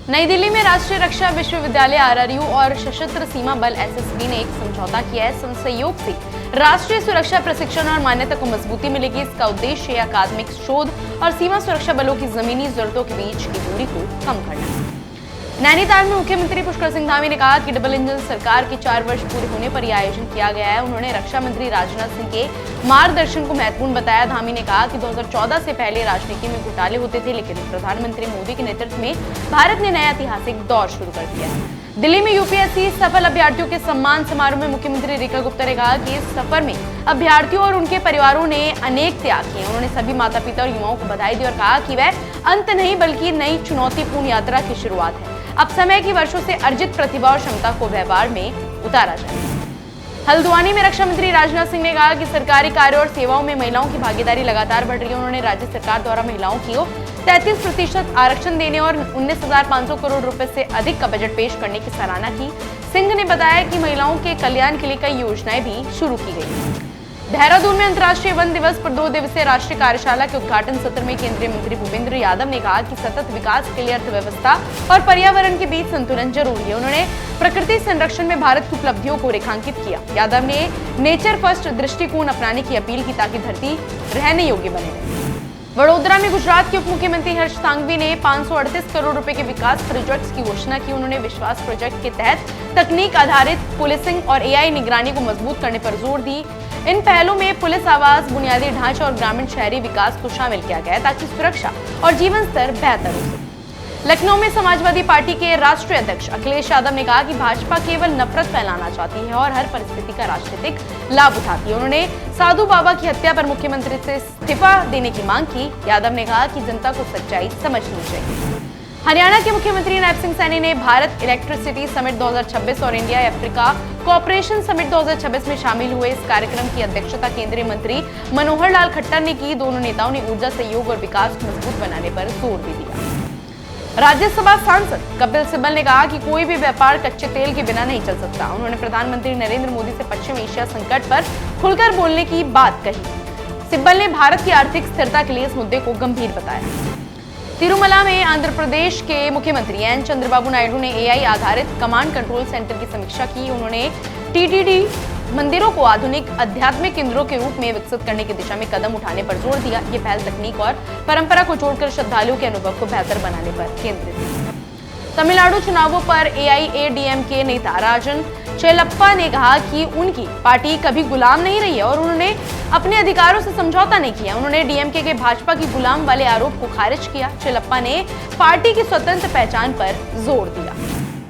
नई दिल्ली में राष्ट्रीय रक्षा विश्वविद्यालय आरआरयू और सशस्त्र सीमा बल एसएसबी ने एक समझौता किया है। सहयोग से राष्ट्रीय सुरक्षा प्रशिक्षण और मान्यता को मजबूती मिलेगी। इसका उद्देश्य अकादमिक शोध और सीमा सुरक्षा बलों की जमीनी जरूरतों के बीच की दूरी को कम करना है। नैनीताल में मुख्यमंत्री पुष्कर सिंह धामी ने कहा कि डबल इंजन सरकार के 4 वर्ष पूरे होने पर यह आयोजन किया गया है। उन्होंने रक्षा मंत्री राजनाथ सिंह के मार्गदर्शन को महत्वपूर्ण बताया। धामी ने कहा कि 2014 से पहले राजनीति में घोटाले होते थे, लेकिन प्रधानमंत्री मोदी के नेतृत्व में भारत ने नया ऐतिहासिक दौर शुरू कर दिया है। दिल्ली में यूपीएससी सफल अभ्यर्थियों के सम्मान समारोह में मुख्यमंत्री रेखा गुप्ता ने कहा कि इस सफर में अभ्यर्थियों और उनके परिवारों ने अनेक त्याग किए। उन्होंने सभी माता पिता और युवाओं को बधाई दी और कहा कि वह अंत नहीं बल्कि नई चुनौतीपूर्ण यात्रा की शुरुआत है। अब समय की वर्षों से अर्जित प्रतिभा और क्षमता को व्यवहार में उतारा जाए। हल्द्वानी में रक्षा मंत्री राजनाथ सिंह ने कहा कि सरकारी कार्य और सेवाओं में महिलाओं की भागीदारी लगातार बढ़ रही है। उन्होंने राज्य सरकार द्वारा महिलाओं को 33% आरक्षण देने और 19,500 करोड़ रुपए से अधिक का बजट पेश करने की सराहना की। सिंह ने बताया कि महिलाओं के कल्याण के लिए कई योजनाएं भी शुरू की गई। देहरादून में अंतर्राष्ट्रीय वन दिवस पर 2 दिवसीय राष्ट्रीय कार्यशाला के उद्घाटन सत्र में केंद्रीय मंत्री भूपेंद्र यादव ने कहा कि सतत विकास के लिए अर्थव्यवस्था और पर्यावरण के बीच संतुलन जरूरी है। उन्होंने प्रकृति संरक्षण में भारत की उपलब्धियों को रेखांकित किया। यादव ने नेचर फर्स्ट दृष्टिकोण अपनाने की अपील की ताकि धरती रहने योग्य बने। वडोदरा में गुजरात के उप मुख्यमंत्री हर्ष सांघवी ने 538 करोड़ रुपए के विकास प्रोजेक्ट्स की घोषणा की। उन्होंने विश्वास प्रोजेक्ट के तहत तकनीक आधारित पुलिसिंग और एआई निगरानी को मजबूत करने पर जोर दी। इन पहलों में पुलिस आवास, बुनियादी ढांचा और ग्रामीण शहरी विकास को शामिल किया गया ताकि सुरक्षा और जीवन स्तर बेहतर हो सके। लखनऊ में समाजवादी पार्टी के राष्ट्रीय अध्यक्ष अखिलेश यादव ने कहा कि भाजपा केवल नफरत फैलाना चाहती है और हर परिस्थिति का राजनीतिक लाभ उठाती है। उन्होंने साधु बाबा की हत्या पर मुख्यमंत्री से इस्तीफा देने की मांग की। यादव ने कहा कि जनता को सच्चाई समझनी चाहिए। हरियाणा के मुख्यमंत्री नायब सिंह सैनी ने भारत इलेक्ट्रिसिटी समिट 2026 और इंडिया अफ्रीका कोऑपरेशन समिट 2026 में शामिल हुए। इस कार्यक्रम की अध्यक्षता केंद्रीय मंत्री मनोहर लाल खट्टर ने की। दोनों नेताओं ने ऊर्जा सहयोग और विकास को मजबूत बनाने पर जोर भी दिया। राज्यसभा सांसद कपिल सिब्बल ने कहा कि कोई भी व्यापार कच्चे तेल के बिना नहीं चल सकता। उन्होंने प्रधानमंत्री नरेंद्र मोदी से पश्चिम एशिया संकट पर खुलकर बोलने की बात कही। सिब्बल ने भारत की आर्थिक स्थिरता के लिए इस मुद्दे को गंभीर बताया। तिरुमला में आंध्र प्रदेश के मुख्यमंत्री एन चंद्रबाबू नायडू ने एआई आधारित कमांड कंट्रोल सेंटर की समीक्षा की। उन्होंने टीटीडी मंदिरों को आधुनिक आध्यात्मिक केंद्रों के रूप में विकसित करने की दिशा में कदम उठाने पर जोर दिया। ये पहल तकनीक और परंपरा को जोड़कर श्रद्धालुओं के अनुभव को बेहतर बनाने पर केंद्रित है। तमिलनाडु चुनावों पर एआईएडीएमके नेता राजन चेलप्पा ने कहा कि उनकी पार्टी कभी गुलाम नहीं रही है और उन्होंने अपने अधिकारों से समझौता नहीं किया। उन्होंने डीएमके के भाजपा की गुलाम वाले आरोप को खारिज किया। चेलप्पा ने पार्टी की स्वतंत्र पहचान पर जोर दिया।